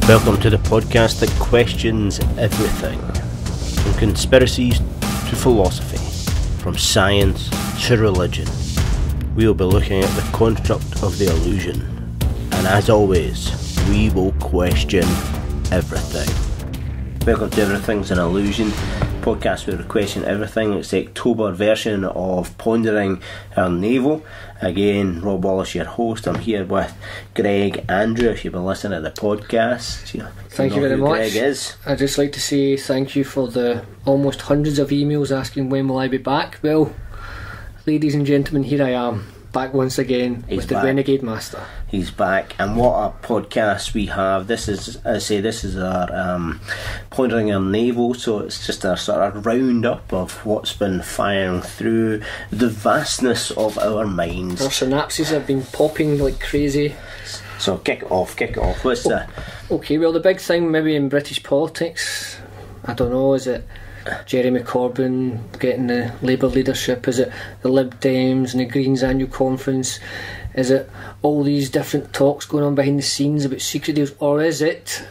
Welcome to the podcast that questions everything, from conspiracies to philosophy, from science to religion. We will be looking at the construct of the illusion, and as always, we will question everything. Welcome to Everything's an Illusion, podcast where we question everything. It's the October version of Pondering our Naval. Again, Rob Wallace, your host. I'm here with Greg Andrew. If you've been listening to the podcast, thank you very much. Greg is. I'd just like to say thank you for the almost hundreds of emails asking when will I be back. Well, ladies and gentlemen, here I am, back once again with the Renegade Master. He's back, and what a podcast we have. This is, as I say, this is our Pondering our Naval, so it's just a sort of roundup of what's been firing through the vastness of our minds. Our synapses have been popping like crazy. So kick it off. What's that? Okay, well, the big thing maybe in British politics, I don't know, is it Jeremy Corbyn getting the Labour leadership? Is it the Lib Dems and the Greens annual conference? Is it all these different talks going on behind the scenes about secret deals? Or is it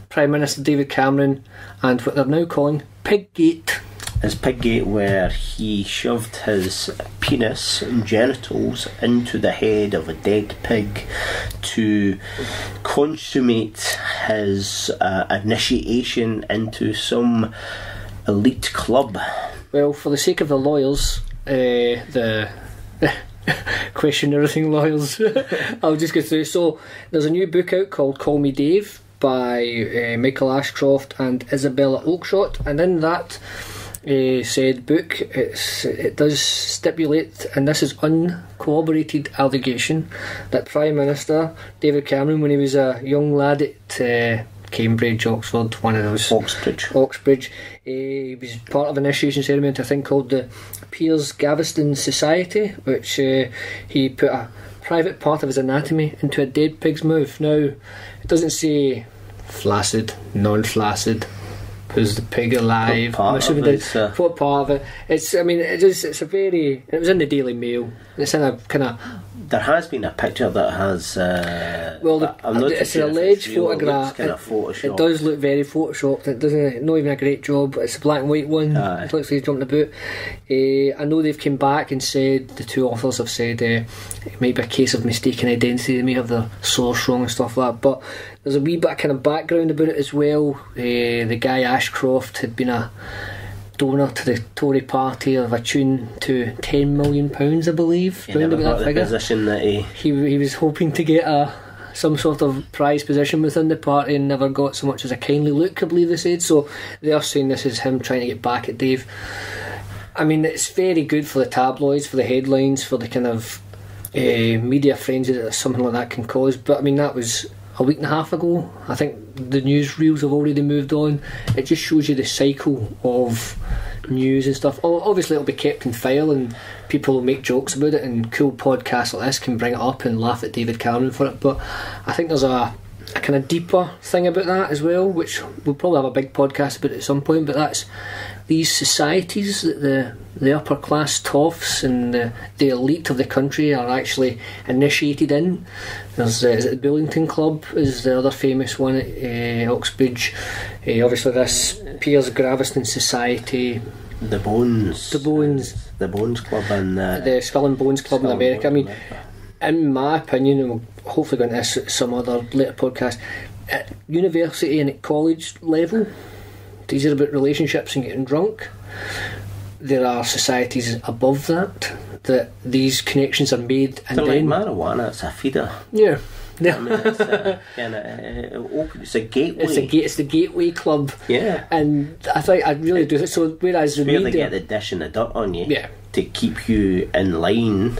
Prime Minister David Cameron and what they're now calling Piggate? It's Piggate, where he shoved his penis and genitals into the head of a dead pig to consummate his initiation into some elite club. Well, for the sake of the lawyers, the question everything lawyers, I'll just go through. So there's a new book out called Call Me Dave by Michael Ashcroft and Isabella Oakeshott, and in that said book it does stipulate, and this is uncorroborated allegation, that Prime Minister David Cameron, when he was a young lad at Cambridge, Oxford, one of those, Oxbridge, he was part of an initiation ceremony into a thing called the Piers Gaveston Society, which he put a private part of his anatomy into a dead pig's mouth. Now, it doesn't say flaccid, non-flaccid, was the pig alive? What part of it? It's a very. It was in the Daily Mail. It's in a kind of. There has been a picture that has. It's an alleged photograph. It does look very photoshopped. It doesn't. Not even a great job. It's a black and white one. It looks like he's jumping the boot. I know they've come back and said, the two authors have said it might be a case of mistaken identity. They may have their source wrong and stuff like that. But there's a wee bit of kind of background about it as well. The guy Ashcroft had been a donor to the Tory party of a tune to £10 million, I believe. He never got the position that he was hoping to get some sort of prize position within the party, and never got so much as a kindly look, I believe they said. So they are saying this is him trying to get back at Dave. I mean, it's very good for the tabloids, for the headlines, for the kind of media frenzy that something like that can cause. But I mean, that was a week and a half ago. I think the newsreels have already moved on. It just shows you the cycle of news and stuff. Obviously it'll be kept in file and people will make jokes about it, and cool podcasts like this can bring it up and laugh at David Cameron for it. But I think there's a kind of deeper thing about that as well, which we'll probably have a big podcast about at some point. But that's these societies that the upper class toffs and the elite of the country are actually initiated in. There's is it the Bullington Club is the other famous one at Oxbridge. Obviously this Piers Gaveston Society, the Bones Club, and the Skull and Bones Club in America. I mean, in my opinion, and we'll hopefully go into this at some other later podcast, at university and at college level, these are about relationships and getting drunk. There are societies above that these connections are made, and they're then like marijuana. It's a feeder. Yeah. I mean, it's a gateway. It's the gateway club. Yeah. And I think I really do. So whereas the media, media, they get the dish and the dirt on you, yeah, to keep you in line.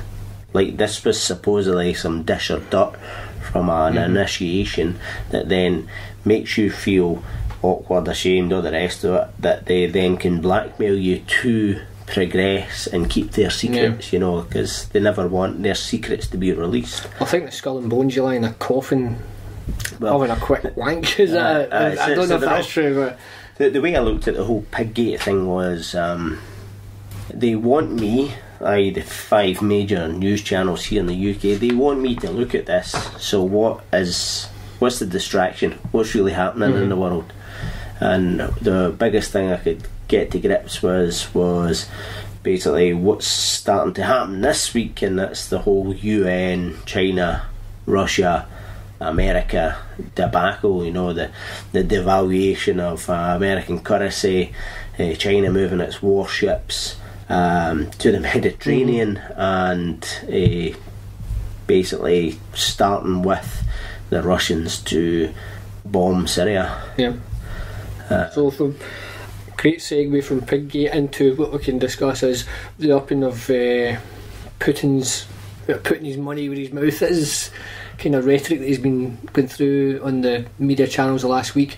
Like this was supposedly some dish or dirt from an initiation that then makes you feel awkward, ashamed, all the rest of it, that they then can blackmail you to progress and keep their secrets, you know, because they never want their secrets to be released. I think the Skull and Bones, you lie in a coffin having a quick wank. I don't know if that's true, but the way I looked at the whole Piggate thing was they want me, the 5 major news channels here in the UK, they want me to look at this. So what What's the distraction? What's really happening in the world? And the biggest thing I could get to grips was basically what's starting to happen this week, and that's the whole UN, China, Russia, America debacle. You know, the devaluation of American currency, China moving its warships to the Mediterranean, and basically starting with the Russians to bomb Syria. Yeah. So from great segue from Piggate into what we can discuss is the upping of putting his money where his mouth is, kind of rhetoric that he's been going through on the media channels the last week.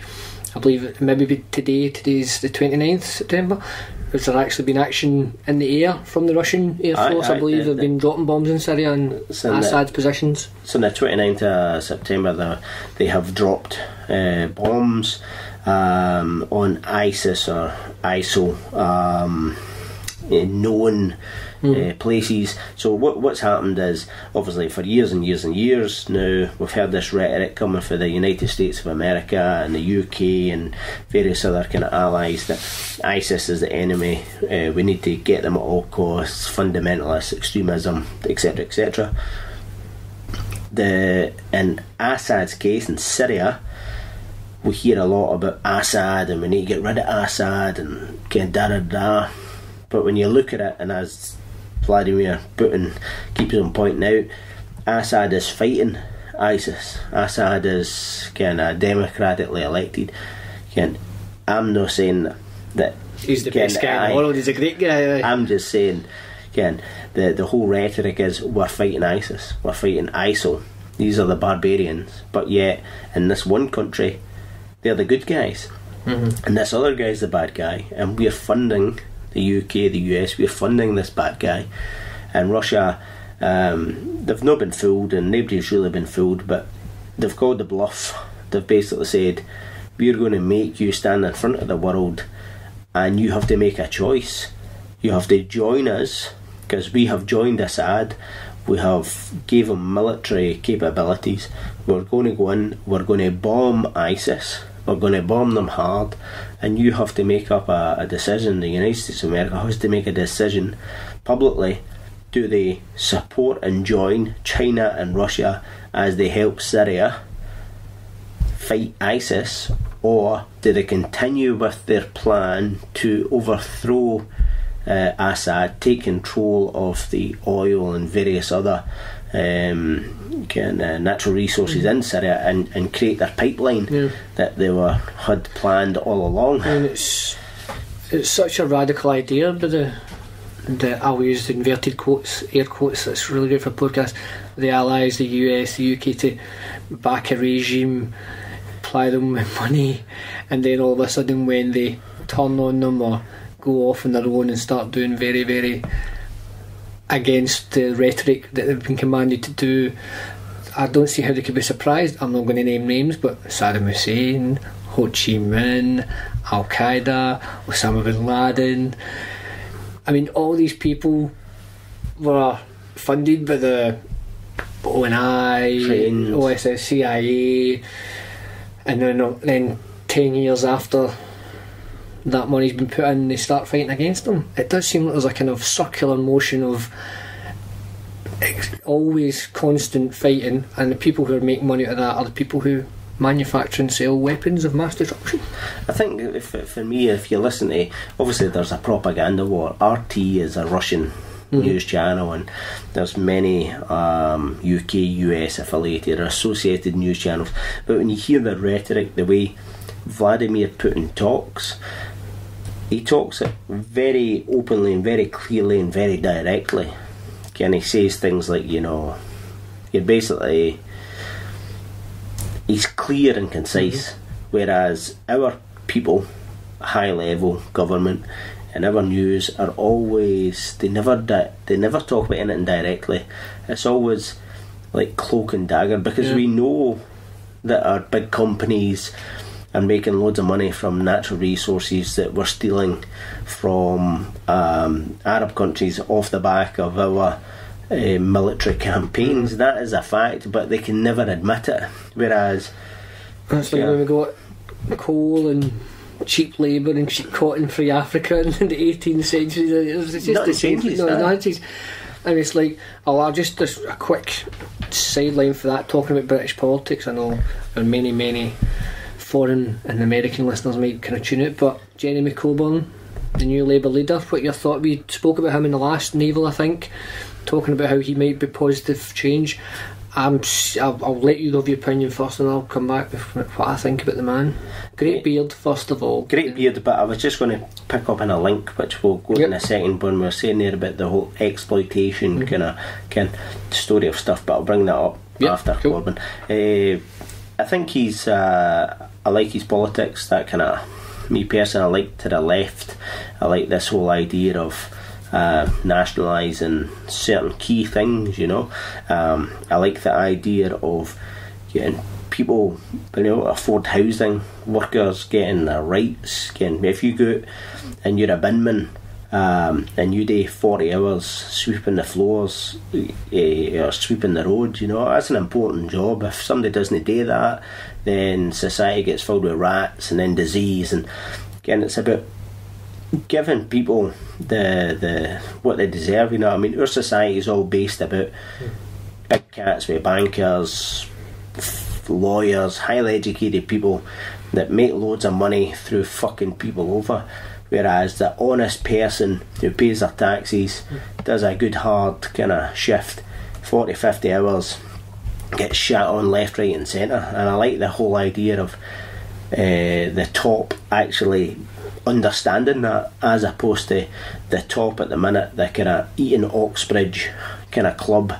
I believe it maybe today's the 29th September. Has there actually been action in the air from the Russian Air Force? I believe they've been dropping bombs in Syria and Assad's positions. So on the 29th of September they have dropped bombs on ISIS or ISIL known places. So what's happened is, obviously for years and years and years now, we've heard this rhetoric coming from the United States of America and the UK and various other kind of allies that ISIS is the enemy, we need to get them at all costs, fundamentalist extremism, etc, etc. In Assad's case in Syria, we hear a lot about Assad and we need to get rid of Assad and kind of da-da-da. But when you look at it, and as Vladimir Putin keeps on pointing out, Assad is fighting ISIS. Assad is kind of democratically elected. I'm not saying that he's the best guy in the world, he's a great guy. I'm just saying, the whole rhetoric is we're fighting ISIS, we're fighting ISIL. These are the barbarians, but yet in this one country they're the good guys, and this other guy's the bad guy, and we're funding the UK, the US, we're funding this bad guy. And Russia, they've not been fooled, and nobody's really been fooled, but they've called the bluff. They've basically said, we're going to make you stand in front of the world and you have to make a choice. You have to join us, because we have joined Assad, we have gave him military capabilities, we're going to go in, we're going to bomb ISIS, we're going to bomb them hard, and you have to make up a decision. The United States of America has to make a decision publicly. Do they support and join China and Russia as they help Syria fight ISIS, or do they continue with their plan to overthrow Assad, take control of the oil and various other natural resources in Syria, and create their pipeline that they had planned all along? I mean, it's such a radical idea, but I'll use the inverted quotes, air quotes, that's really good for podcasts. The Allies, the US, the UK, to back a regime, ply them with money, and then all of a sudden when they turn on them or go off on their own and start doing very, very against the rhetoric that they've been commanded to do, I don't see how they could be surprised. I'm not going to name names, but Saddam Hussein, Ho Chi Minh, Al Qaeda, Osama bin Laden. I mean, all these people were funded by the ONI, OSS, CIA, and then 10 years after that money's been put in, they start fighting against them. It does seem like there's a kind of circular motion of always constant fighting, and the people who are making money out of that are the people who manufacture and sell weapons of mass destruction. I think for me, if you listen to, obviously there's a propaganda war. RT is a Russian news channel, and there's many UK, US affiliated or associated news channels, but when you hear the rhetoric, the way Vladimir Putin talks, he talks it very openly and very clearly and very directly. And he says things like, you're basically, he's clear and concise, whereas our people, high level government and our news are always, they never talk about anything directly. It's always like cloak and dagger, because we know that our big companies are making loads of money from natural resources that we're stealing from Arab countries off the back of our military campaigns. That is a fact, but they can never admit it. Whereas that's like when we got coal and cheap labour and cheap cotton free Africa in the 18th century. It's just the same. And it's like, just a quick sideline for that, talking about British politics. I know and many foreign and American listeners might kind of tune out, but Jeremy Coburn, the new Labour leader, what your thought? We spoke about him in the last Naval, I think, talking about how he might be positive change. I'll let you give your opinion first and I'll come back with what I think about the man. Great beard, first of all. Great beard, but I was just going to pick up on a link which we'll go in a second when we were saying there about the whole exploitation kind of story of stuff, but I'll bring that up after Corbyn. I think he's I like his politics, that kind of, me personally, I like to the left. I like this whole idea of nationalising certain key things, you know. I like the idea of getting people being able to afford housing, workers getting their rights, if you go out and you're a binman and you do 40 hours sweeping the floors or sweeping the road, you know, that's an important job. If somebody doesn't do that, then society gets filled with rats and then disease, and again it's about giving people the what they deserve, you know what I mean. Our society is all based about big cats with bankers, lawyers, highly educated people that make loads of money through fucking people over, whereas the honest person who pays their taxes, does a good hard kind of shift, 40-50 hours, gets shat on left, right and centre. And I like the whole idea of the top actually understanding that, as opposed to the top at the minute, the kind of Eton Oxbridge kind of club.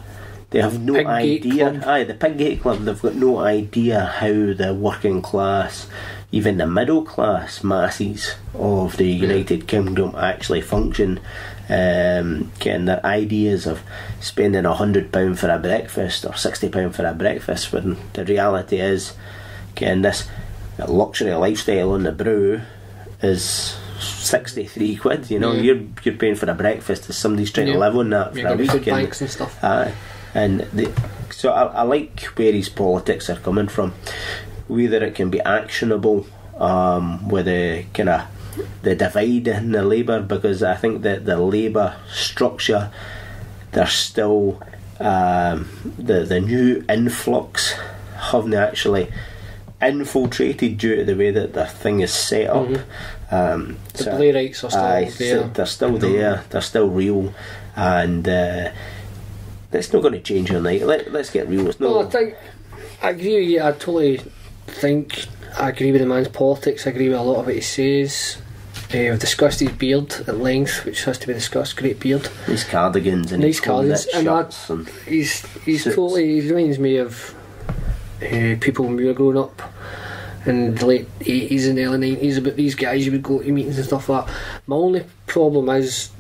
They have no idea. The Piggate Club, they've got no idea how the working class, even the middle class masses of the United Kingdom actually function. Getting their ideas of spending £100 for a breakfast or £60 for a breakfast, when the reality is getting this luxury lifestyle on the brew is 63 quid, you know. You're paying for a breakfast as somebody's trying to live on that for a week. Food banks and stuff. So I like where his politics are coming from, whether it can be actionable with the kind of the divide in the Labour, because I think that the Labour structure, there's still the new influx haven't actually infiltrated due to the way that the thing is set up. The Blairites are still there. They're still there, they're still real, and it's not going to change overnight. Let's get real. I agree with you. I totally think I agree with the man's politics. I agree with a lot of what he says. We've discussed his beard at length, which has to be discussed. Great beard. Nice cardigans and nice cardigans. And he's totally. He reminds me of people when we were growing up in the late 80s and early 90s, about these guys you would go to meetings and stuff like that. My only problem is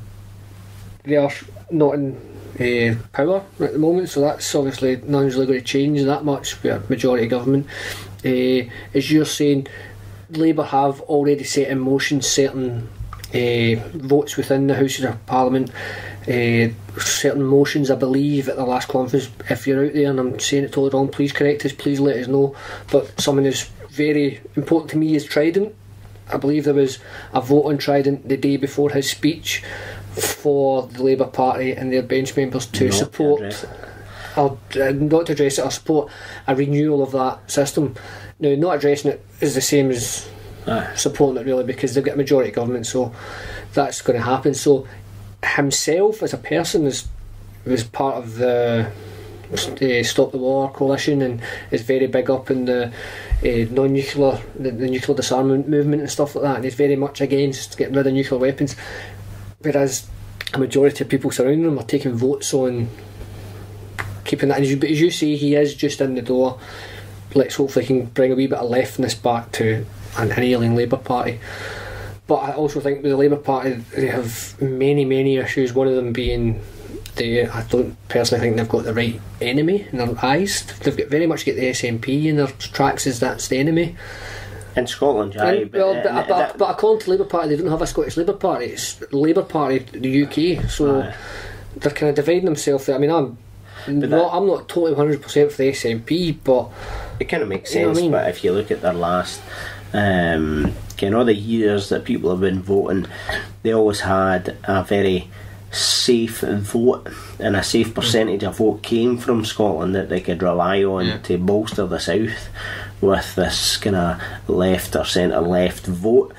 they are not in power at the moment, so that's obviously nothing's really going to change that much with a majority government. As you're saying, Labour have already set in motion certain votes within the Houses of Parliament, certain motions, I believe, at the last conference. If you're out there and I'm saying it totally wrong, please correct us, please let us know. But something that's very important to me is Trident. I believe there was a vote on Trident the day before his speech for the Labour Party and their bench members to support, not to address it, or support a renewal of that system. Now, not addressing it is the same as supporting it, really, because they've got a majority government, so that's going to happen. So himself as a person was part of the Stop the War coalition and is very big up in the non-nuclear, the nuclear disarmament movement and stuff like that, and he's very much against getting rid of nuclear weapons, whereas a majority of people surrounding him are taking votes on keeping that. But as you say, he is just in the door. Let's hopefully he can bring a wee bit of leftness back to an ailing Labour Party. But I also think with the Labour Party, they have many issues, one of them being I don't personally think they've got the right enemy in their eyes. They've got very much got the SNP in their tracks as that's the enemy. In Scotland, but according to Labour Party, they don't have a Scottish Labour Party. It's Labour Party, the UK. So they're kind of dividing themselves there. I mean, I'm not totally 100% for the SNP, but it kind of makes you know sense. what I mean? But if you look at their last all the years that people have been voting, they always had a very safe vote, and a safe percentage of vote came from Scotland that they could rely on to bolster the south with this kind of left or centre left vote.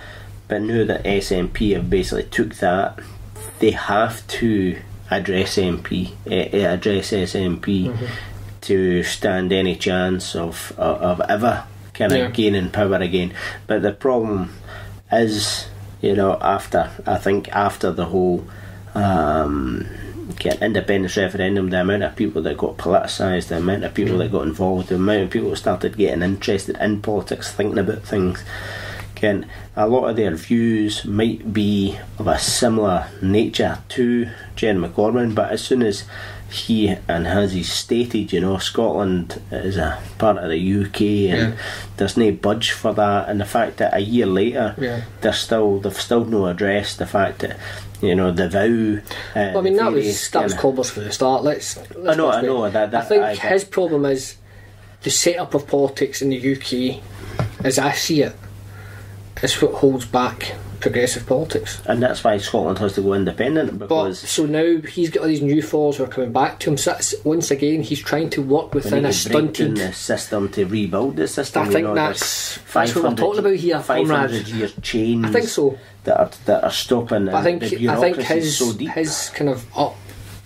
But now that SNP have basically took that, they have to address SNP to stand any chance of ever kind of gaining power again. But the problem is, after the whole independence referendum, the amount of people that got politicised, the amount of people that got involved, the amount of people that started getting interested in politics, thinking about things, a lot of their views might be of a similar nature to Jeremy Corbyn, but as soon as he has stated, Scotland is a part of the UK and there's no budge for that, and the fact that a year later they've still not addressed the fact that the vow. Well, I mean, that was Corbyn's for the start. I know that. I think his problem is the setup of politics in the UK, as I see it, is what holds back progressive politics, and that's why Scotland has to go independent. Because so now he's got all these new followers who are coming back to him. So once again, he's trying to work within a stunted the system to rebuild the system. I think that's what we're talking about here. 500 years chains. I think so. That are stopping. But I think his kind of up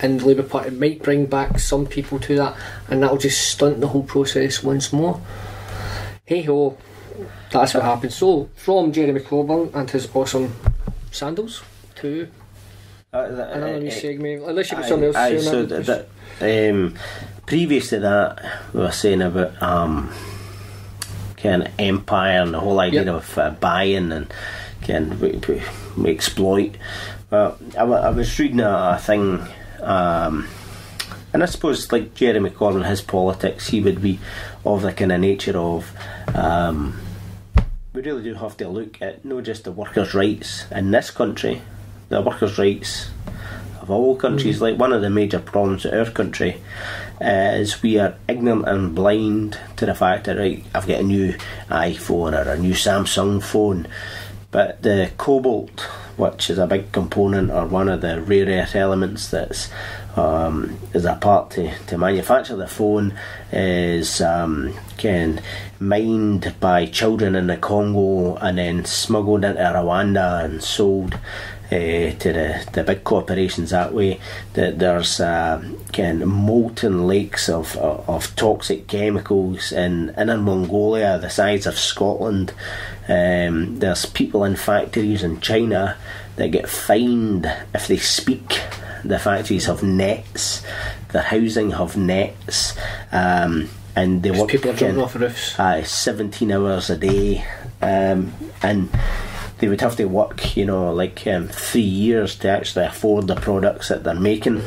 in the Labour Party might bring back some people to that, and that'll just stunt the whole process once more. Hey ho. That's what happened. So, from Jeremy Corbyn and his awesome sandals to another new segment. Unless you've got something else to say on that. Previous to that, we were saying about kind of empire and the whole idea of buying and we exploit. Well, I was reading a thing, and I suppose like Jeremy Corbyn, his politics, he would be of the kind of nature of. We really do have to look at not just the workers' rights in this country, the workers' rights of all countries. Like, one of the major problems of our country is we are ignorant and blind to the fact that, right, I've got a new iPhone or a new Samsung phone, but the cobalt, which is a big component or one of the rare earth elements that's is a part to manufacture the phone, is mined by children in the Congo and then smuggled into Rwanda and sold to the big corporations that way. That there's molten lakes of toxic chemicals in Inner Mongolia the size of Scotland. There's people in factories in China that get fined if they speak. The factories have nets, their housing have nets, and they work people jumping off roofs 17 hours a day, and they would have to work 3 years to actually afford the products that they're making.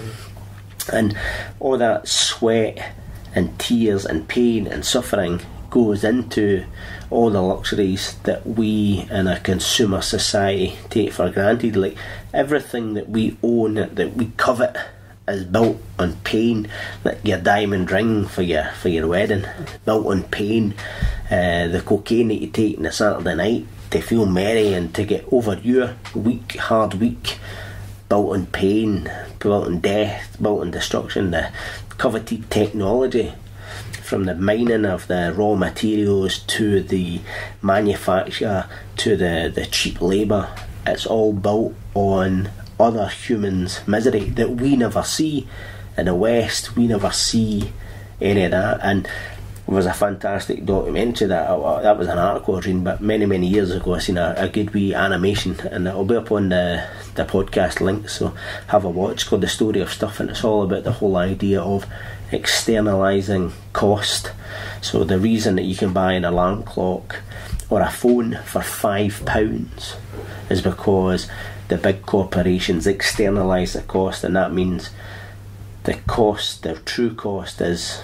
And all that sweat and tears and pain and suffering goes into all the luxuries that we in a consumer society take for granted. Like, everything that we own, that we covet, is built on pain. Like your diamond ring for your wedding, built on pain. The cocaine that you take on a Saturday night to feel merry and to get over your hard week, built on pain, built on death, built on destruction. The coveted technology, from the mining of the raw materials to the manufacture to the cheap labour, it's all built on other humans' misery that we never see. In the West, we never see any of that. And there was a fantastic documentary that was an article I was reading, but many years ago I seen a good wee animation, and it'll be up on the podcast link, so have a watch, called The Story of Stuff, and it's all about the whole idea of externalising cost. So the reason that you can buy an alarm clock or a phone for £5 is because the big corporations externalise the cost, and that means the cost, the true cost is,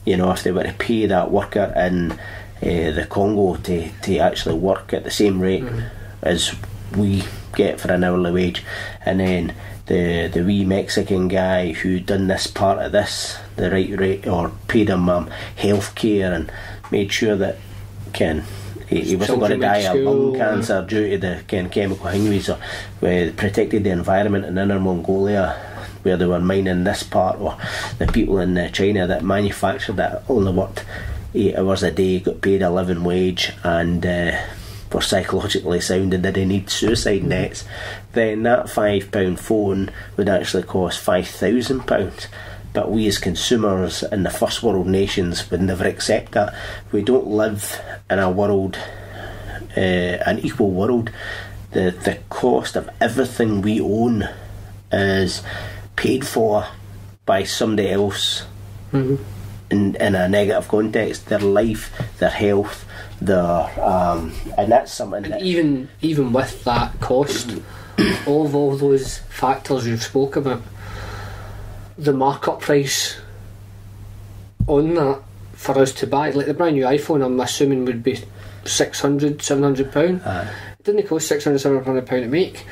if they were to pay that worker in the Congo to actually work at the same rate as we get for an hourly wage, and then the wee Mexican guy who done this part of this the right rate, or paid him health care and made sure that he wasn't going to die of lung cancer due to the chemical hingies, or protected the environment in Inner Mongolia where they were mining this part, or the people in China that manufactured that only worked 8 hours a day, got paid a living wage, and were psychologically sound and didn't need suicide nets, then that £5 phone would actually cost £5,000. But we as consumers in the first world nations would never accept that. We don't live in a world, an equal world. The cost of everything we own is paid for by somebody else. In a negative context. Their life, their health, and that's something that even with that cost of all those factors you've spoke about, the markup price on that for us to buy, like the brand new iPhone, I'm assuming would be £600-700. It didn't cost £600-700 to make.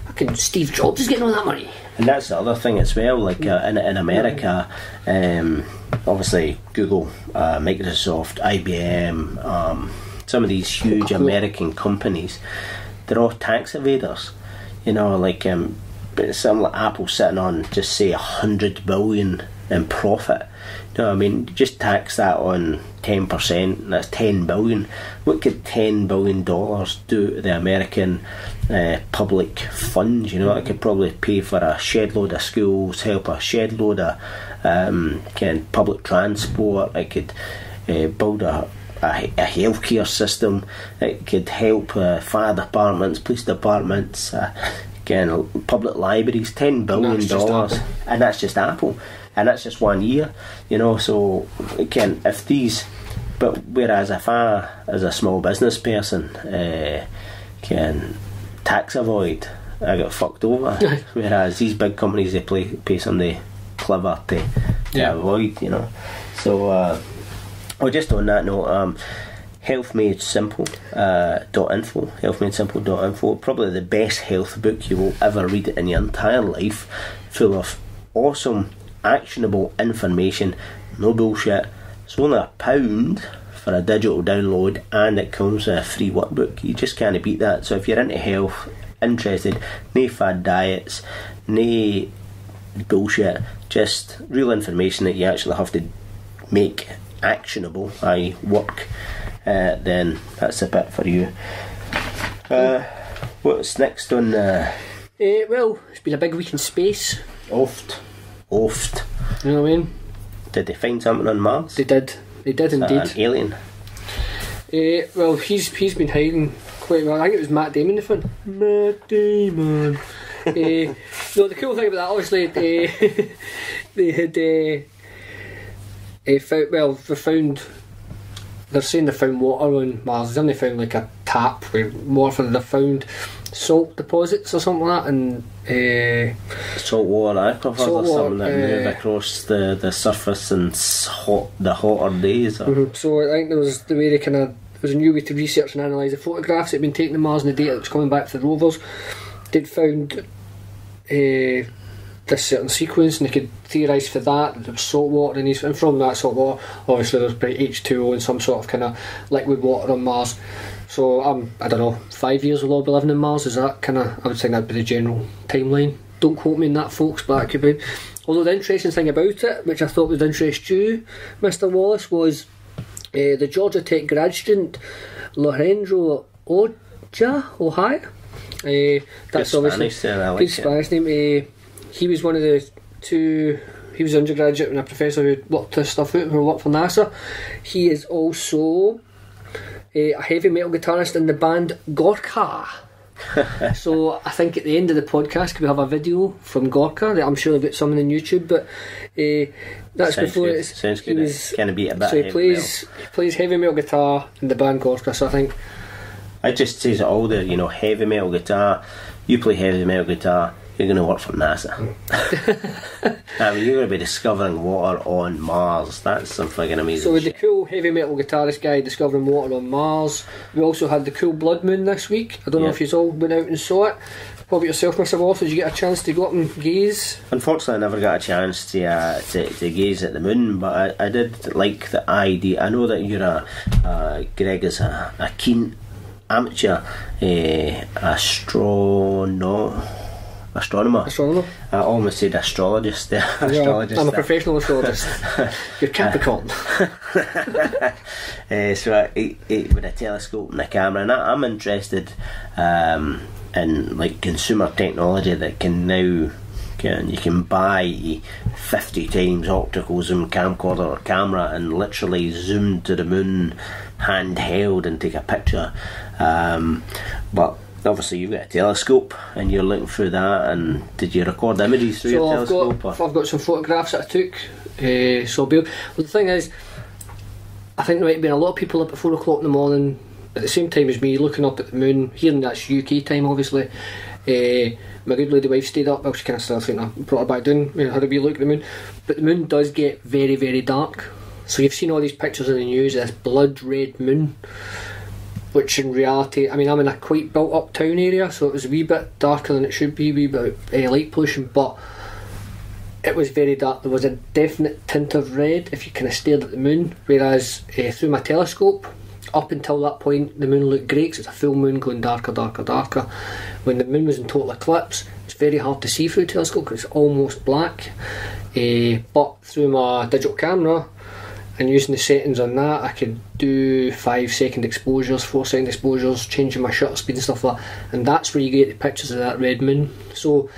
Fucking Steve Jobs is getting all that money. And that's the other thing as well, like in America, obviously Google, Microsoft, IBM, some of these huge American companies, they're all tax evaders. Like something like Apple sitting on just say 100 billion in profit. Just tax that on 10%, that's 10 billion. What could $10 billion do to the American public funds? It could probably pay for a shed load of schools, help a shed load of public transport. It could build a healthcare system. It could help fire departments, police departments, public libraries. $10 billion, and that's just Apple. And that's just 1 year, so again, if these, but whereas if I, as a small business person, can tax avoid, I got fucked over. Whereas these big companies, they pay somebody clever to avoid, So, just on that note, Health Made Simple .info, healthmadesimple.info, probably the best health book you will ever read in your entire life, full of awesome actionable information, no bullshit. It's only £1 for a digital download, and it comes with a free workbook. You just can't beat that. So if you're into health, interested, no fad diets, no bullshit, just real information that you actually have to make actionable, i.e. work, then that's a bit for you. What's next on well, it's been a big week in space. Oft. You know what I mean? Did they find something on Mars? They did indeed. An alien? Well, he's been hiding quite well. I think it was Matt Damon they found. Matt Damon. No, the cool thing about that, obviously, they had they're saying they found water on Mars. Then they found like a tap with water. They found salt deposits or something like that, and saltwater aquifers or something that move across the surface in the hotter days. So I think there was the way there was a new way to research and analyse the photographs that had been taken of Mars and the data that was coming back for the rovers. They'd found this certain sequence, and they could theorise for that there was salt water in these, and from that salt water obviously there's probably H2O and some sort of kind of liquid water on Mars. So I don't know, 5 years will all be living in Mars. Is that kind of, I would think that'd be the general timeline. Don't quote me on that, folks, but that could be. Although the interesting thing about it, which I thought would interest you, Mr. Wallace, was the Georgia Tech grad student Lorenzo Ohio. That's good obviously Spanish there, I like good Spanish name. He was one of the two. He was an undergraduate and a professor who worked this stuff out, who worked for NASA. He is also a heavy metal guitarist in the band Gorka. So I think at the end of the podcast we have a video from Gorka that I'm sure they've got some on YouTube, but that's sounds before good. Sounds good. It's kind of beat a bit. So he plays heavy metal guitar in the band Gorka. So I think it just says it all there, heavy metal guitar. You play heavy metal guitar, you're going to work for NASA. I mean, you're going to be discovering water on Mars. That's some fucking amazing. So with shit. the cool heavy metal guitarist guy discovering water on Mars, we also had the cool blood moon this week. I don't know if you all went out and saw it. What about yourself, Mr. Wallace? Did you get a chance to go up and gaze? Unfortunately, I never got a chance to gaze at the moon, but I did like the idea. I know that you're Greg is a keen amateur astronomer. I almost said astrologist there. Astrologist. I'm a professional astrologist. You're Capricorn. So with a telescope and a camera, and I'm interested in like consumer technology that can now you can buy 50 times optical zoom camcorder or camera and literally zoom to the moon handheld and take a picture. But obviously you've got a telescope and you're looking through that, and did you record images through your telescope? I've got some photographs that I took. The thing is, I think there might have been a lot of people up at 4 o'clock in the morning at the same time as me looking up at the moon, hearing that's UK time obviously. My good lady wife stayed up, well she kind of still thinking I brought her back down, had a wee look at the moon, but the moon does get very, very dark. So you've seen all these pictures in the news of this blood red moon, which in reality, I mean, I'm in a quite built up town area, so it was a wee bit darker than it should be, a wee bit light pollution, but it was very dark. There was a definite tint of red if you kind of stared at the moon, whereas through my telescope, up until that point, the moon looked great, 'cause it's a full moon going darker, darker, darker. When the moon was in total eclipse, it's very hard to see through a telescope because it's almost black. But through my digital camera, and using the settings on that, I could do 5-second exposures, 4-second exposures, changing my shutter speed and stuff like that, and that's where you get the pictures of that red moon. So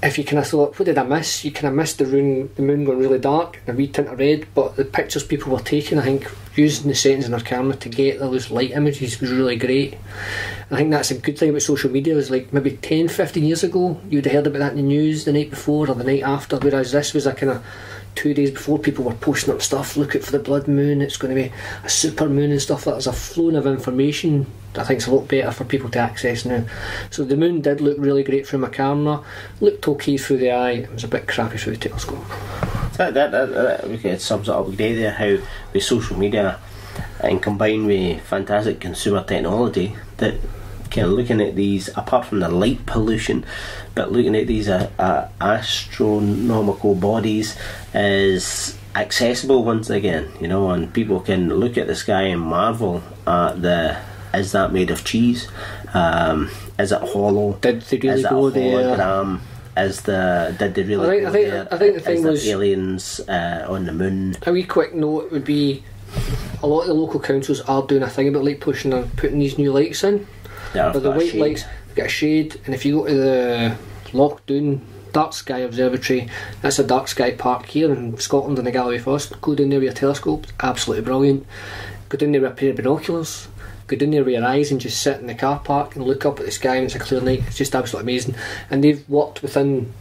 if you kind of thought, what did I miss? You kind of missed the moon going really dark and a wee tint of red, but the pictures people were taking, I think, using the settings in their camera to get those light images was really great. And I think that's a good thing about social media, is like maybe 10-15 years ago you'd have heard about that in the news the night before or the night after, whereas this was a kind of 2 days before people were posting up stuff, look out for the blood moon, it's going to be a super moon and stuff like that. There's a flowing of information that I think is a lot better for people to access now. So the moon did look really great through my camera, looked okay through the eye, it was a bit crappy through the telescope. It sums it up great there, how with social media and combined with fantastic consumer technology, that kind of looking at these, apart from the light pollution, but looking at these astronomical bodies is accessible once again, and people can look at the sky and marvel at is that made of cheese? Is it hollow? Did they really go there? Did they really go there? I think the thing was aliens on the moon. A wee quick note would be, a lot of the local councils are doing a thing about light pollution and putting these new lights in. Yeah, but the white lights get a shade, and if you go to the Lochdoon Dark Sky Observatory, that's a dark sky park here in Scotland in the Galloway Forest. Go down there with your telescope, absolutely brilliant. Go down there with a pair of binoculars, go down there with your eyes and just sit in the car park and look up at the sky and it's a clear night. It's just absolutely amazing. And they've worked within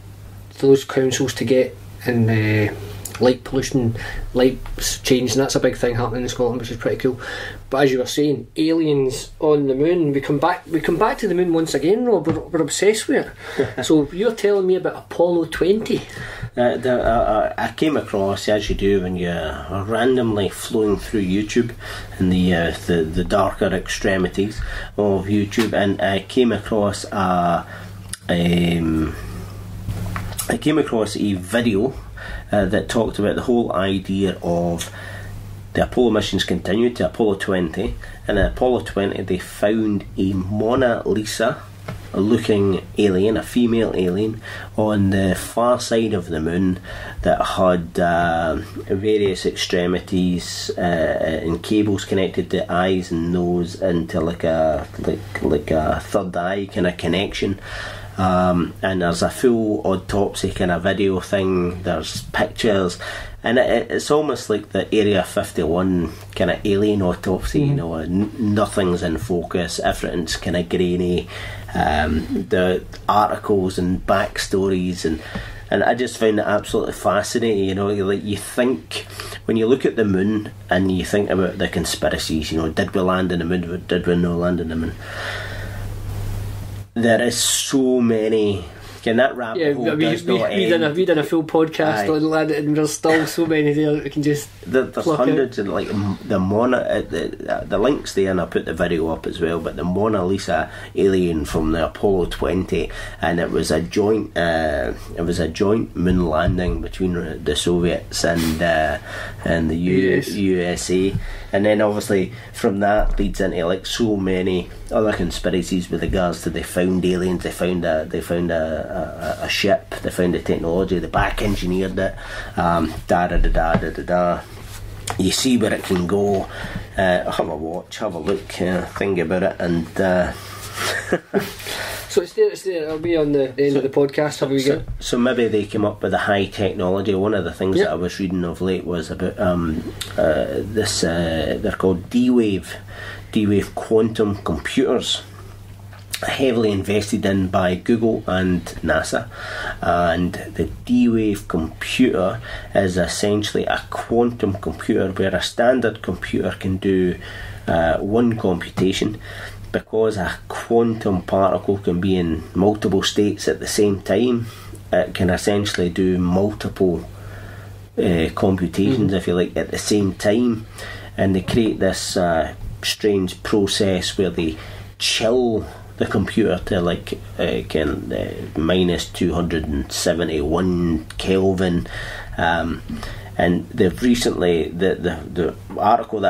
those councils to get in light pollution, lights changed, and that's a big thing happening in Scotland, which is pretty cool. But as you were saying, aliens on the moon, we come back to the moon once again, Rob. We're obsessed with it. So you're telling me about Apollo 20. I came across, as you do when you're randomly flowing through YouTube in the darker extremities of YouTube, and I came across a video that talked about the whole idea of the Apollo missions continued to Apollo 20, and at Apollo 20 they found a Mona Lisa looking alien, a female alien, on the far side of the moon that had various extremities and cables connected to eyes and nose into like a third eye kind of connection. And there's a full autopsy kind of video thing, there's pictures, and it's almost like the Area 51 kind of alien autopsy, nothing's in focus, everything's kind of grainy, the articles and backstories, and I just found it absolutely fascinating. Like you think, when you look at the moon and you think about the conspiracies, did we land in the moon, did we not land in the moon? There is so many Can that rabbit hole does not end. We done a full podcast on that, and there's still so many there that we can just. There's hundreds of like the links there, and I put the video up as well. But the Mona Lisa alien from the Apollo 20, and it was a joint moon landing between the Soviets and the USA, and then obviously from that leads into like so many other conspiracies with regards to they found aliens, they found a ship, they found the technology, they back engineered it, you see where it can go. Have a watch, have a look, think about it, and so it's there, it'll be on the end of the podcast. So maybe they came up with a high technology. One of the things that I was reading of late was about this, they're called D-Wave quantum computers, heavily invested in by Google and NASA, and the D-Wave computer is essentially a quantum computer where a standard computer can do one computation. Because a quantum particle can be in multiple states at the same time, it can essentially do multiple computations, if you like, at the same time, and they create this strange process where they chill the computer to like minus 271 Kelvin, and they've recently the article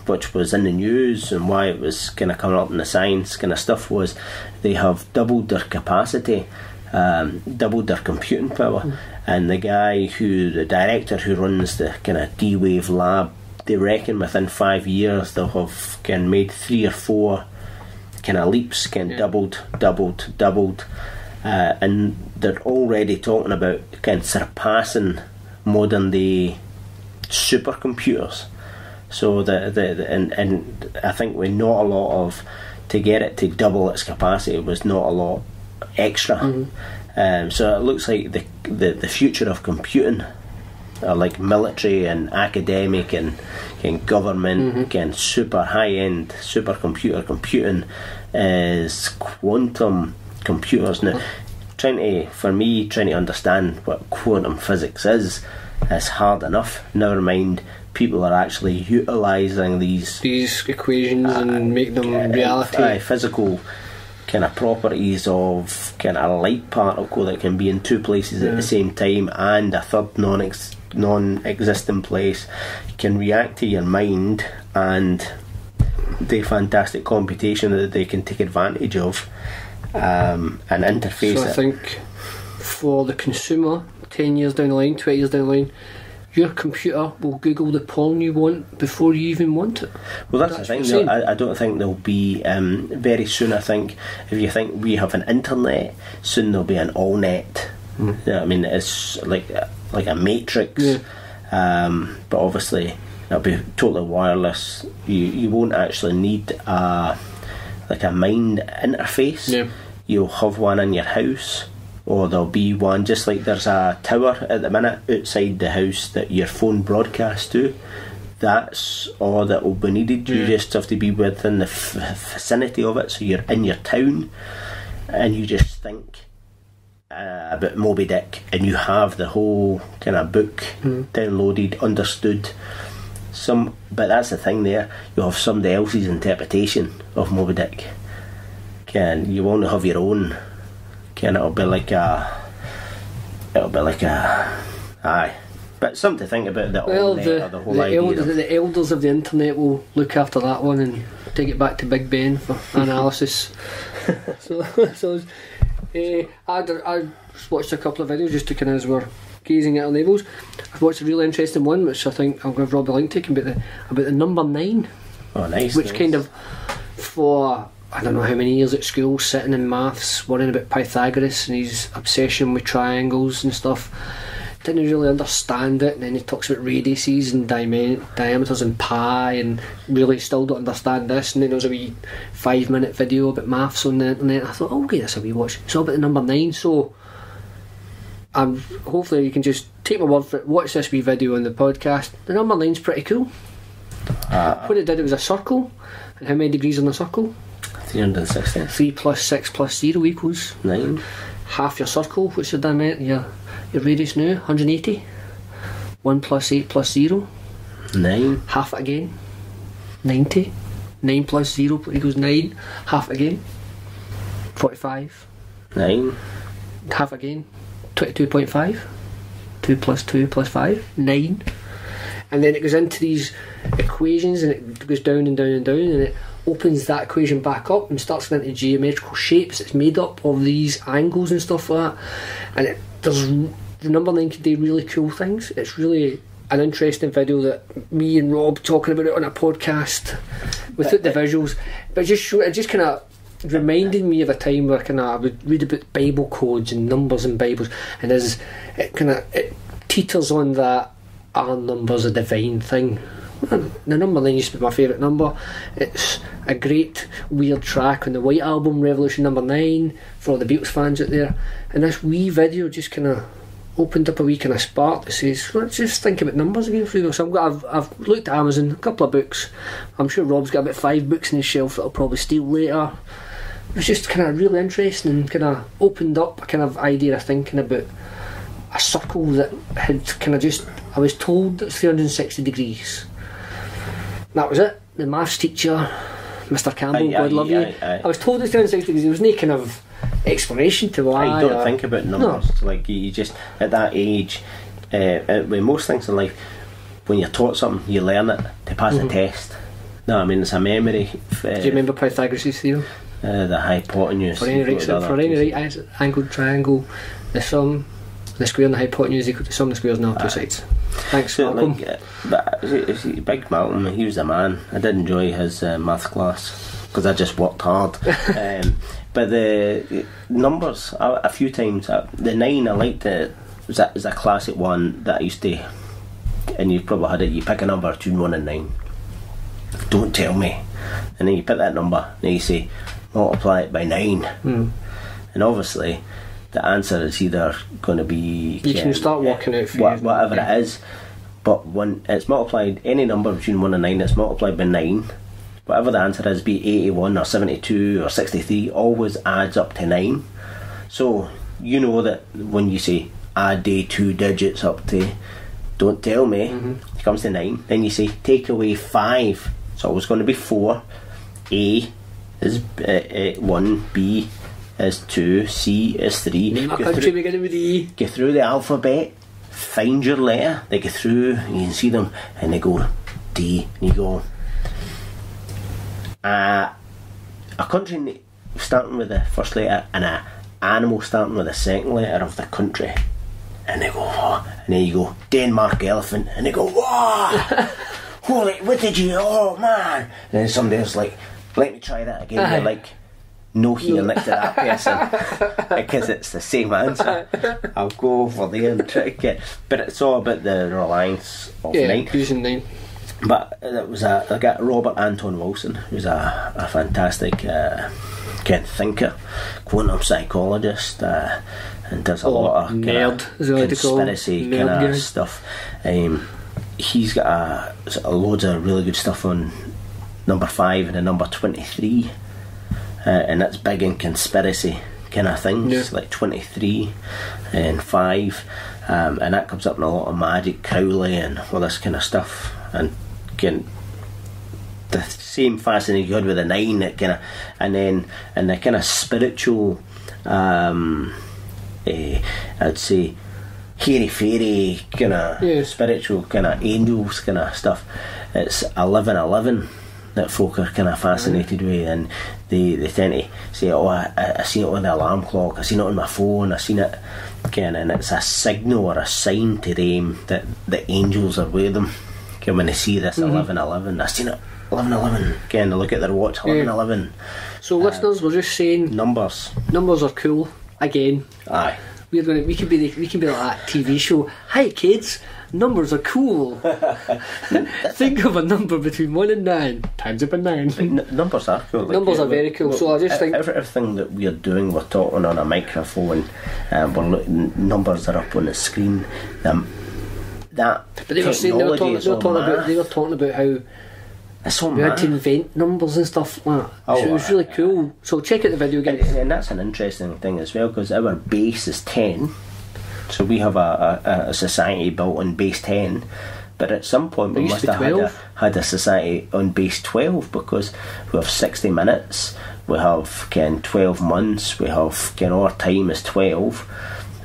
which was in the news and why it was kind of coming up in the science kind of stuff was they have doubled their capacity, doubled their computing power, and the director who runs the kind of D-Wave lab, they reckon within 5 years they'll have made 3 or 4 kind of leaps, doubled, and they're already talking about surpassing modern day supercomputers. So and I think with not a lot of, to get it to double its capacity was not a lot extra. So it looks like the future of computing, like military and academic and government and super high end supercomputer computing is quantum computers. Now trying to understand what quantum physics is hard enough, never mind people are actually utilising these equations and make them reality. Physical kind of properties of kind of a light particle that can be in 2 places at the same time, and a third non-existent place can react to your mind and do fantastic computation that they can take advantage of and interface. So I think for the consumer, 10 years down the line, 20 years down the line, your computer will Google the porn you want before you even want it. Well, that's the thing. I don't think there'll be very soon. I think if you think we have an internet, soon there'll be an all-net. I mean, it's like a matrix, but obviously it'll be totally wireless. You won't actually need a mind interface. You'll have one in your house, or there'll be one just like there's a tower at the minute outside the house that your phone broadcasts to. That's all that will be needed. You just have to be within the vicinity of it, so you're in your town and you just think about Moby Dick and you have the whole kind of book downloaded, understood. But that's the thing there, you'll have somebody else's interpretation of Moby Dick. You won't have your own. It'll be like a aye. But something to think about. The whole idea. The elders of the internet will look after that one and take it back to Big Ben for analysis. I watched a couple of videos just to kind of, as we're gazing at our navels. I've watched a really interesting one, which I think I'll give Rob a link to, about the number 9. Oh, nice. Which kind of, for I don't know how many years at school, sitting in maths, worrying about Pythagoras and his obsession with triangles and stuff. Didn't really understand it, and then he talks about radiuses and diameters and pi, and really still don't understand this. And then there was a wee 5-minute video about maths on the internet. I thought, okay, this a wee watch. It's all about the number 9, so hopefully you can just take my word for it, watch this wee video on the podcast. The number 9's pretty cool. What it did, it was a circle, and how many degrees on the circle? 360. 3 plus 6 plus 0 equals 9. half your circle, which is your radius now, 180. 1 plus 8 plus 0. 9. Half it again. 90. 9 plus 0 equals 9. Half it again. 45. 9. Half again. 22.5. 2 plus 2 plus 5. 9. And then it goes into these equations and it goes down and down and down, and it opens that equation back up and starts going into geometrical shapes. It's made up of these angles and stuff like that. And the number 9 can do really cool things. It's really an interesting video that me and Rob talking about it on a podcast without the visuals, but it just kind of reminded me of a time where I would read about Bible codes and numbers in Bibles, and it teeters on that, are numbers a divine thing? The number 9 used to be my favourite number. It's a great weird track on the White Album, Revolution Number 9, for all the Beatles fans out there. And this wee video just kind of opened up a wee kind of spark that says, let's just think about numbers again. So I've looked at Amazon, a couple of books. I'm sure Rob's got about 5 books on his shelf that I'll probably steal later. It was just kind of really interesting and kind of opened up a kind of idea of thinking about a circle that had kind of just, I was told it's 360 degrees. That was it. The maths teacher, Mr. Campbell, God love you. I was told it's 360 degrees. There was no kind of explanation to why. I don't think about numbers. No. Like you just at that age, with most things in life, when you're taught something, you learn it to pass a test. No, I mean it's a memory. Do you remember Pythagoras' theorem? The hypotenuse. For any right angled triangle, the sum, the square and the hypotenuse is equal to sum of the squares on all two sides. Thanks, so Malcolm. But Big Malcolm, he was a man. I did enjoy his maths class because I just worked hard. But the numbers, a few times, the 9 I liked it. It was a classic one that I used to, and you've probably had it, you pick a number between 1 and 9. Don't tell me. And then you pick that number and you say, multiply it by 9. And obviously the answer is either going to be, you can start working out for whatever it is, but when it's multiplied, any number between 1 and 9, it's multiplied by 9, whatever the answer is, be 81 or 72 or 63, always adds up to 9. So you know that when you say add the 2 digits up to, don't tell me, it comes to 9, then you say take away 5, so it's going to be 4. A is 1, B is 2, C is 3. Go through the alphabet, find your letter, they go through, you can see them, and they go D, and you go a country starting with the first letter and an animal starting with the second letter of the country, and they go, oh, and then you go Denmark elephant, and they go, whoa, holy, what did you, oh man, and then somebody else like, let me try that again. You're like, no here next to that person because it's the same answer. I'll go over there and try to get, but it's all about the reliance of 9. Using 9. But it was I got Robert Anton Wilson, who's a fantastic thinker, quantum psychologist, and does a lot of conspiracy kind of stuff. He's got loads of really good stuff on number 5 and the number 23, and that's big in conspiracy kind of things, like 23 and 5, and that comes up in a lot of magic, Crowley and all this kind of stuff, and the same fascinating you had with the 9, that kind of, and then and the kind of spiritual, I'd say hairy fairy kind of spiritual kind of angels kind of stuff. It's 1111 that folk are kind of fascinated with, and they tend to say, oh, I seen it on the alarm clock, I seen it on my phone, I seen it kind of, and it's a signal or a sign to them that the angels are with them. When they see this 1111, I seen it 1111. Again, they look at their watch, 1111. So listeners, we're just saying numbers are cool. Again, aye. We can be like that TV show. Hi kids, numbers are cool. Think of a number between 1 and 9 times it by 9. Numbers are cool. Numbers are very cool. So I just think everything that we're doing, we're talking on a microphone, we're looking, numbers are up on the screen. But they were talking about how It's so We had to mad. invent numbers and stuff like that. Oh, So it was really cool. So check out the video again. And that's an interesting thing as well, because our base is 10. So we have a society built on base 10. But at some point we It used must to be have 12. had a society on base 12, because we have 60 minutes, we have 12 months, we have our time is 12.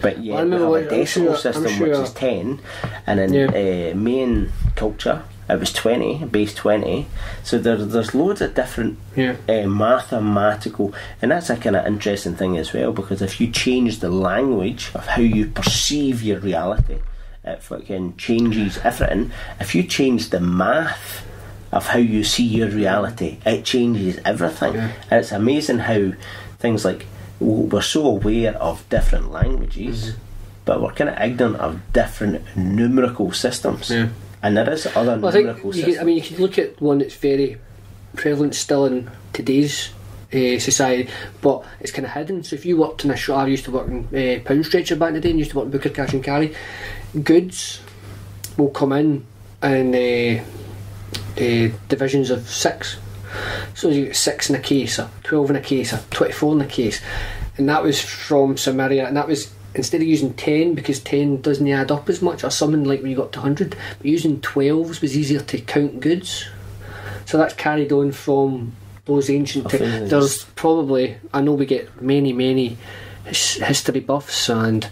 But yet I we remember have a decimal system which sure. is 10, and in main culture it was 20, base 20. So there's loads of different mathematical, and that's a kind of interesting thing as well, because if you change the language of how you perceive your reality, it fucking changes everything. If you change the math of how you see your reality, it changes everything. And it's amazing how things like, we're so aware of different languages, but we're kind of ignorant of different numerical systems. And there is other numerical systems. You can look at one that's very prevalent still in today's society, but it's kind of hidden. So if you worked in a shop, I used to work in pound stretcher back in the day, and used to work in Booker Cash and Carry, goods will come in divisions of 6. So you get 6 in a case, or 12 in a case, or 24 in a case. And that was from Syria, and that was, instead of using 10, because 10 doesn't add up as much, or something like when you got up to 100, but using 12s was easier to count goods. So that's carried on from those ancient there's probably, I know we get many history buffs and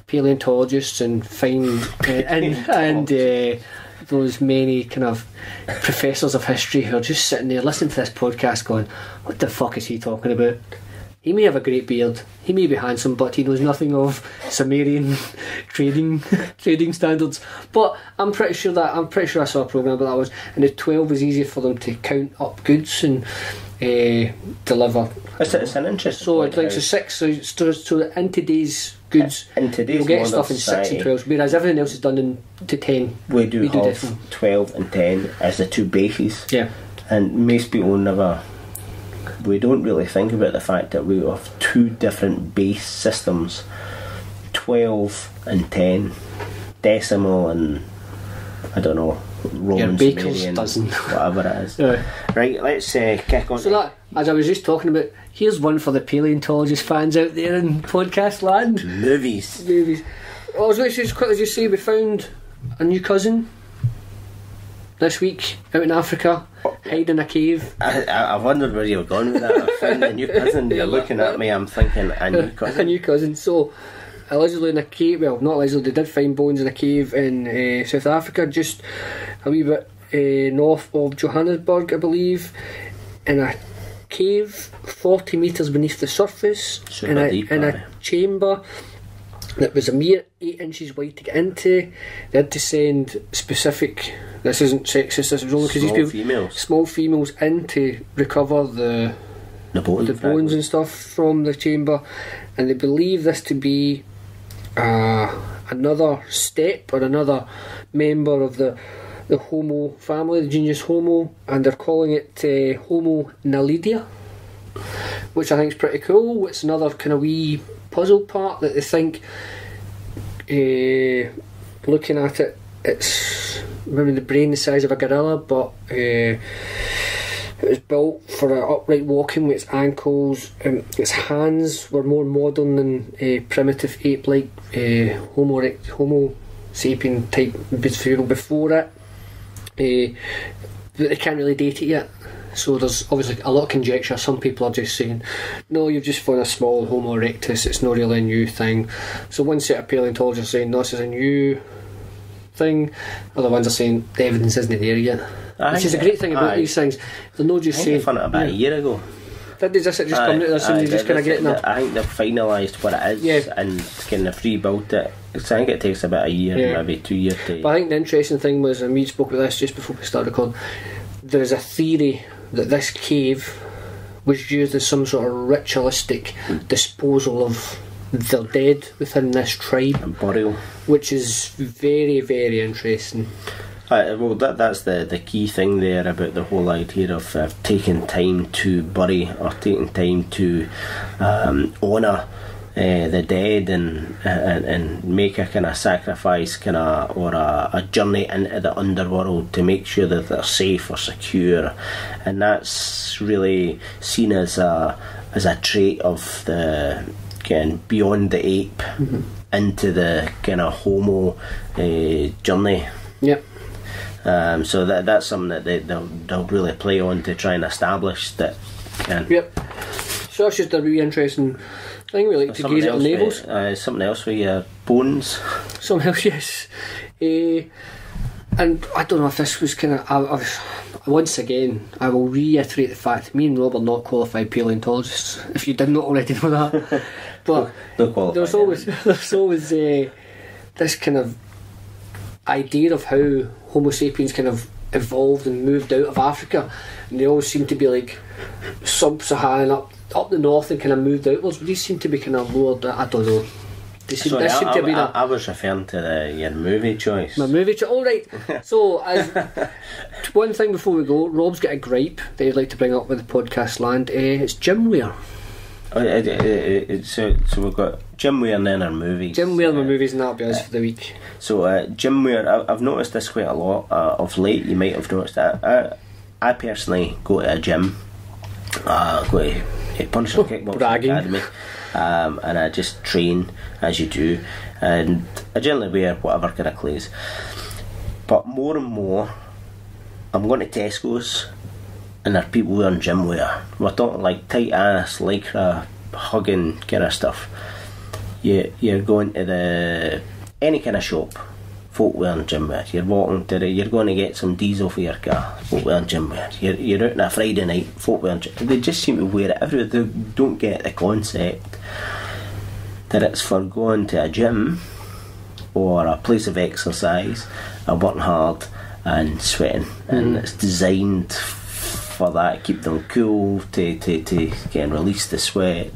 paleontologists and those many kind of professors of history who are just sitting there listening to this podcast going, what the fuck is he talking about? He may have a great beard, he may be handsome, but he knows nothing of Sumerian trading standards. But I'm pretty sure I saw a programme about that once, and the 12 was easier for them to count up goods and deliver. It's an interesting So point it's like how- 6. So in today's goods, in today's you'll get modern stuff in 6 society, and 12, whereas everything else is done to 10. we do have different. 12 and 10 as the two bases. Yeah. And most people we don't really think about the fact that we have two different base systems, 12 and 10, decimal and, I don't know, Roman, Baker's Sumerian, dozen. whatever it is. Yeah. Right, let's kick on. So that, as I was just talking about, here's one for the paleontologist fans out there in podcast land. movies. Movies. I was going to just quickly just say we found a new cousin this week out in Africa, hiding in a cave. I wondered where you were going with that. I found a new cousin. You're looking at me, I'm thinking, a new cousin. A new cousin. So, allegedly in a cave, well, not allegedly, they did find bones in a cave in South Africa, just a wee bit north of Johannesburg, I believe, in a cave 40 metres beneath the surface, Super deep, in a chamber that was a mere 8 inches wide to get into. They had to send specific, this isn't sexist, this was only because these people, small females in to recover the bones and stuff from the chamber, and they believe this to be another step or another member of the Homo family, the genus Homo, and they're calling it Homo naledi, which I think is pretty cool. It's another kind of wee puzzle part that they think, looking at it, it's maybe the brain the size of a gorilla, but it was built for upright walking with its ankles. Its hands were more modern than primitive ape-like Homo sapien type material before it. But they can't really date it yet. So there's obviously a lot of conjecture. Some people are just saying, no, you've just found a small Homo erectus, it's not really a new thing. So one set of paleontologists are saying, no, this is a new thing. Other ones are saying, the evidence isn't there yet. Which is a great thing about these things. They're not just saying... I found it about a year ago. Did they just come to this and they just kind of getting up? I think they've finalised what it is and kind of rebuilt it. I think it takes about a year, maybe 2 years to... But I think the interesting thing was, and we spoke about this just before we started recording, there is a theory that this cave was used as some sort of ritualistic disposal of the dead within this tribe. And burial. Which is very, very interesting. Well, that's the key thing there about the whole idea of taking time to bury or taking time to honour the dead and make a kind of sacrifice or a journey into the underworld to make sure that they're safe or secure, and that's really seen as a trait of the beyond the ape into the kind of Homo journey. Yep. So that's something that they'll really play on to try and establish that. Yep. So that's just a really interesting thing we like to gaze at on navals. Something else with your bones. Something else, yes. And I don't know if this was kind of... once again, I will reiterate the fact me and Rob are not qualified paleontologists, if you did not already know that. But there's always this kind of idea of how Homo sapiens kind of evolved and moved out of Africa, and they always seem to be like sub-Saharan up the north and kind of moved outwards, but these seem to be kind of lower. I don't know. I was referring to your movie choice. My movie choice. All right. So, one thing before we go, Rob's got a gripe that he'd like to bring up with the podcast land. It's gym wear. So we've got gym wear and then our movies. Gym wear and our movies, and that'll be us for the week. So gym wear, I've noticed this quite a lot of late. You might have noticed that. I personally go to a gym. Go to a punch and kickboxing academy. And I just train as you do, and I generally wear whatever kind of clothes. But more and more, I'm going to Tesco's, and there are people wearing gym wear. We're talking like tight ass, lycra, hugging kind of stuff. You're going to any kind of shop, folk wearing gym wear. You're walking to you're going to get some diesel for your car, folk wearing gym wear. You're out on a Friday night, folk wearing gym. They just seem to wear it everywhere. They don't get the concept that it's for going to a gym or a place of exercise and working hard and sweating, and it's designed for that, keep them cool, to get release the sweat,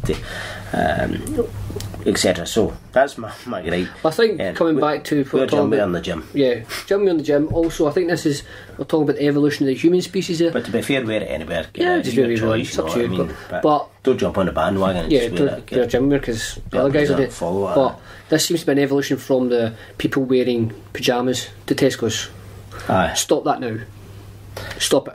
etc. So that's my gripe. I think coming back to we're gym wear in the gym. Yeah, gym wear in the gym. Also, I think we're talking about the evolution of the human species here. But to be fair, wear it anywhere. Yeah, just wear it anywhere. It's up to you. But don't jump on the bandwagon. And just wear gym wear because the other guys are it. But this seems to be an evolution from the people wearing pyjamas to Tesco's. Aye. Stop that now. Stop it.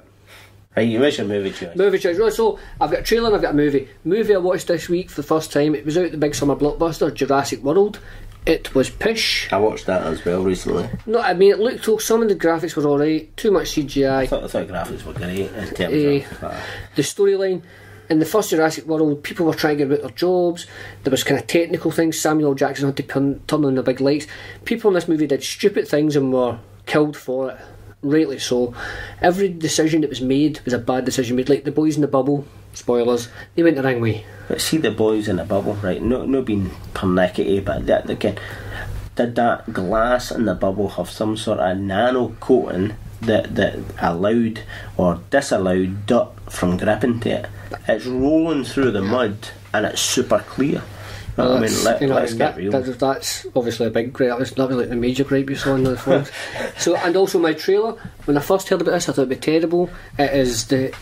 Right, you mentioned movie choice. Movie choice. Right, so I've got a trailer and I've got a movie. Movie I watched this week for the first time. It was out the big summer blockbuster, Jurassic World. It was pish. I watched that as well recently. No, I mean, it looked cool. Some of the graphics were alright. Too much CGI. I thought the graphics were great in terms of the storyline. In the first Jurassic World, people were trying to get out their jobs. There was kind of technical things. Samuel L. Jackson had to turn on the big lights. People in this movie did stupid things and were killed for it. Rightly so. Every decision that was made was a bad decision made. Like the boys in the bubble, spoilers, they went the wrong way. But see the boys in the bubble, right? No being pernickety, but that again, did that glass in the bubble have some sort of nano coating that allowed or disallowed dirt from gripping to it? It's rolling through the mud and it's super clear. Well, I mean, let's get real. That's obviously a big gripe. That was like the major gripe you saw in the films. So, and also my trailer, when I first heard about this, I thought it'd be terrible. It is the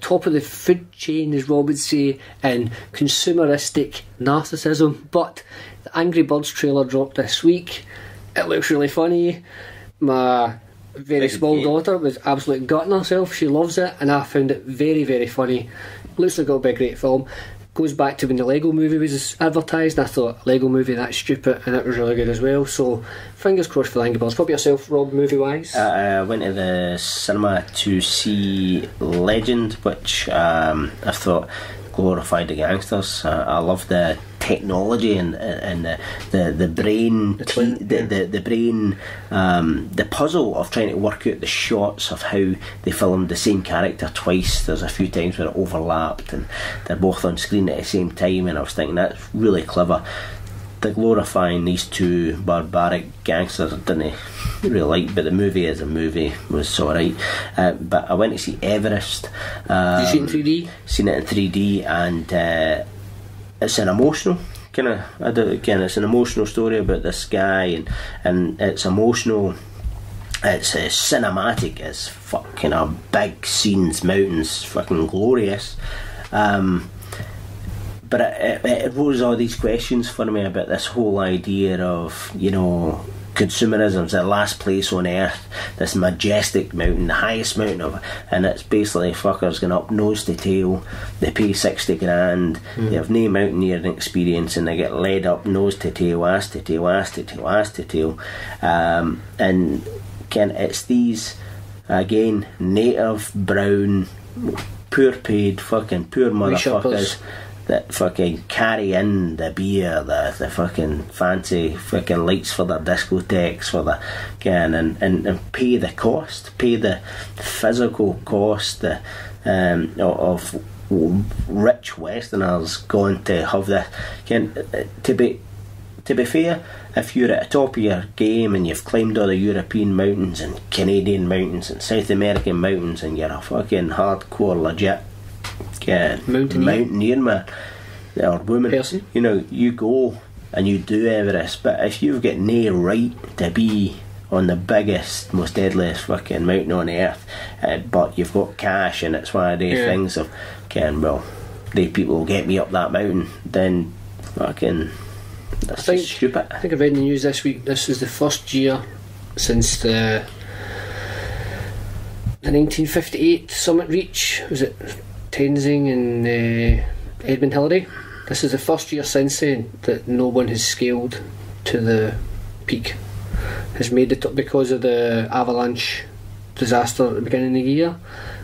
top of the food chain, as Rob would say, in consumeristic narcissism. But the Angry Birds trailer dropped this week. It looks really funny. My very small daughter was absolutely gutting herself. She loves it, and I found it very, very funny. Looks like it'll be a great film. Goes back to when the Lego movie was advertised, and I thought, Lego movie, that's stupid, and it was really good as well. So fingers crossed for the Angry Birds. What about yourself, Rob, movie wise? I went to the cinema to see Legend, which I thought glorified the gangsters. I love the technology and the brain, the brain, the puzzle of trying to work out the shots of how they filmed the same character twice. There's a few times where it overlapped and they're both on screen at the same time, and I was thinking that's really clever. They're glorifying these two barbaric gangsters I didn't really like, but the movie as a movie was alright. But I went to see Everest. Did you see it in 3D? Seen it in 3D, and it's an emotional kind of, it's an emotional story about this guy, and it's emotional. It's cinematic as fucking big scenes, mountains, fucking glorious. but it rose all these questions for me about this whole idea of, you know, consumerism's the last place on earth, this majestic mountain, the highest mountain of, and it's basically fuckers going up nose to tail. They pay 60 grand, they have no mountaineering experience, and they get led up nose to tail, ass to tail, ass to tail, ass to tail. And it's these, again, native, brown, poor paid, fucking poor motherfuckers that fucking carry in the beer, the fucking fancy fucking lights for their discotheques, for the and pay the cost, pay the physical cost of rich Westerners going to have this. To be fair, if you're at the top of your game and you've climbed all the European mountains and Canadian mountains and South American mountains and you're a fucking hardcore legit mountaineer man or woman person, you know, you go and you do Everest. But if you've got no right to be on the biggest, most deadliest fucking mountain on earth, but you've got cash, and it's one of these things of, well, they people will get me up that mountain, then fucking that's just stupid. I think I read in the news this week, this is the first year since the 1958 summit reach, was it Tenzing and Edmund Hillary? This is the first year since then that no one has scaled to the peak, has made it up, because of the avalanche disaster at the beginning of the year.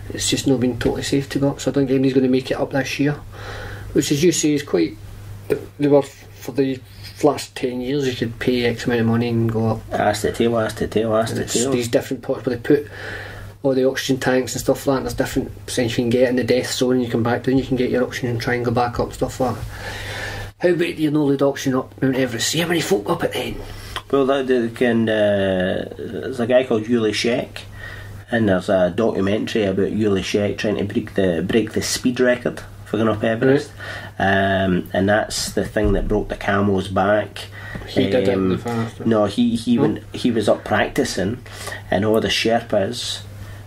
It's just not been totally safe to go up, so I don't think anybody's going to make it up this year, which, as you say, is quite. They were, for the last 10 years, you could pay X amount of money and go up. Ass to tail, ass to tail, ass to tail. These different pots where they put all the oxygen tanks and stuff like that, and there's different percents you can get in the death zone, and you come back down, you can get your oxygen and try and go back up, stuff like that. How about you know load oxygen up Mount Everest? See how many folk up it then? Well, there's a guy called Yuli Sheck, and there's a documentary about Yuli Sheck trying to break the speed record for going up Everest. Right. And that's the thing that broke the camel's back. He did it in the fast. No, he was up practicing, and all the Sherpas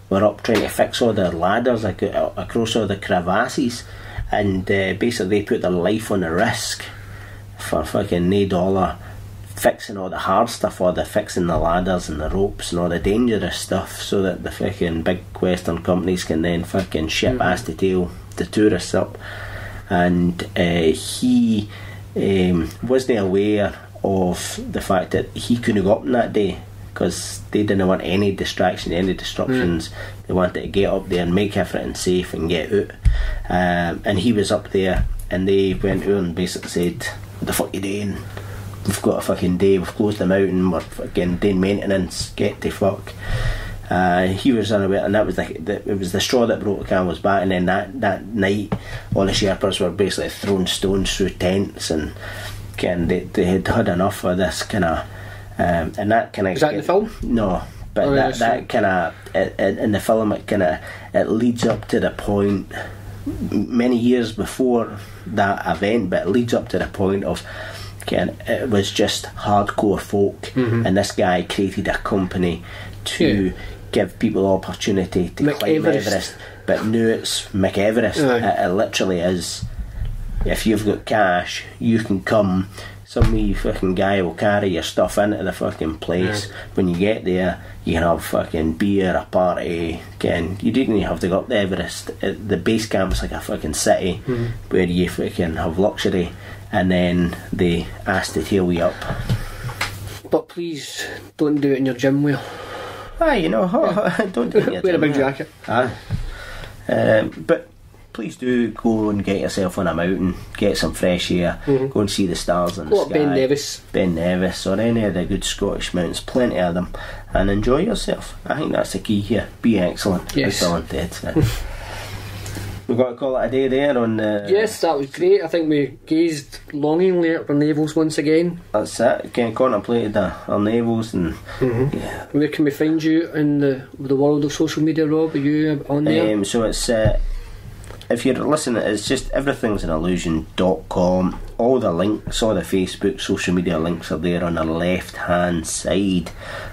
were up trying to fix all the ladders across all the crevasses, and basically they put their life on the risk for fucking $1 fixing all the hard stuff, or the fixing the ladders and the ropes and all the dangerous stuff, so that the fucking big Western companies can then fucking ship ass to tail the tourists up. And he wasn't aware of the fact that he couldn't go up on that day, because they didn't want any distraction, any disruptions. They wanted to get up there and make everything safe and get out. And he was up there, and they went out and basically said, "What the fuck you doing? We've got a fucking day, we've closed the mountain, we're fucking doing maintenance, get the fuck." He was unaware, and that was it was the straw that broke the camel's back. And then that night, all the Sherpas were basically throwing stones through tents, and they had enough of this kind of. And that kind of. Is that in the film? No, but that kind of in the film, it leads up to the point many years before that event, but it leads up to the point of. It was just hardcore folk, and this guy created a company to give people opportunity to climb Everest. But now it's McEverest. It literally is. If you've got cash, you can come. Some wee fucking guy will carry your stuff into the fucking place. When you get there, you can have fucking beer, a party. You didn't even have to go up the Everest. The base camp's like a fucking city where you fucking have luxury, and then they ask to tail you up. But please don't do it in your gym wear. Don't do it in your wear gym a big jacket. But please do go and get yourself on a mountain, get some fresh air, go and see the stars in the sky. Ben Nevis or any of the good Scottish mountains, plenty of them, and enjoy yourself. I think that's the key here. Be excellent. Yes. Bill and Ted. We've got to call it a day there on the... Yes, that was great. I think we gazed longingly at our navels once again. That's it. Contemplated our navels. And where can we find you in the world of social media, Rob? Are you on there? So it's... if you're listening, it's just everythingsinillusion.com. All the links, all the Facebook, social media links are there on the left hand side.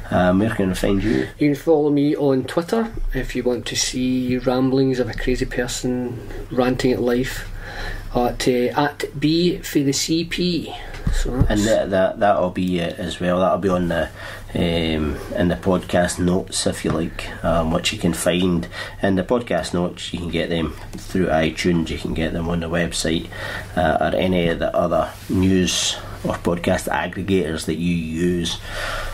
Where can I find you? You can follow me on Twitter if you want to see ramblings of a crazy person ranting at life. at B for the CP. So and that'll be it as well. That'll be on the in the podcast notes, if you like, which you can find in the podcast notes. You can get them through iTunes, you can get them on the website, or any of the other news or podcast aggregators that you use.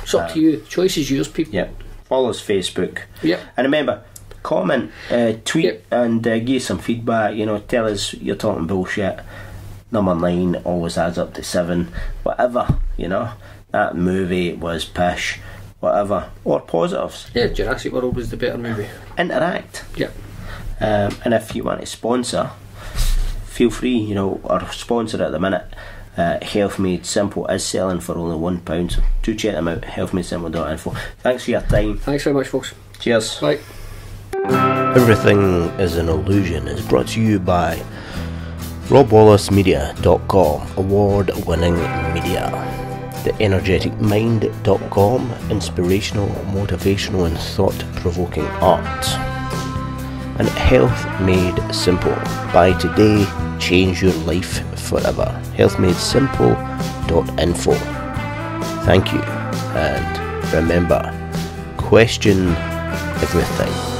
It's up to you. The choice is yours, people. Yep. Follow us Facebook. Yep. And remember, comment, tweet, Yep. and give some feedback. Tell us you're talking bullshit. Number 9 always adds up to 7. Whatever, that movie was pish. Whatever. Or positives. Yeah, Jurassic World was the better movie. Interact. Yep. And if you want to sponsor, feel free. Our sponsor at the minute, Health Made Simple, is selling for only £1, so do check them out. healthmadesimple.info. Thanks for your time. Thanks very much, folks. Cheers. Bye. Everything is an Illusion is brought to you by RobWallaceMedia.com, award-winning media. TheEnergeticMind.com, inspirational, motivational and thought-provoking art. And Health Made Simple, buy today, change your life forever. healthmadesimple.info. Thank you, and remember, question everything.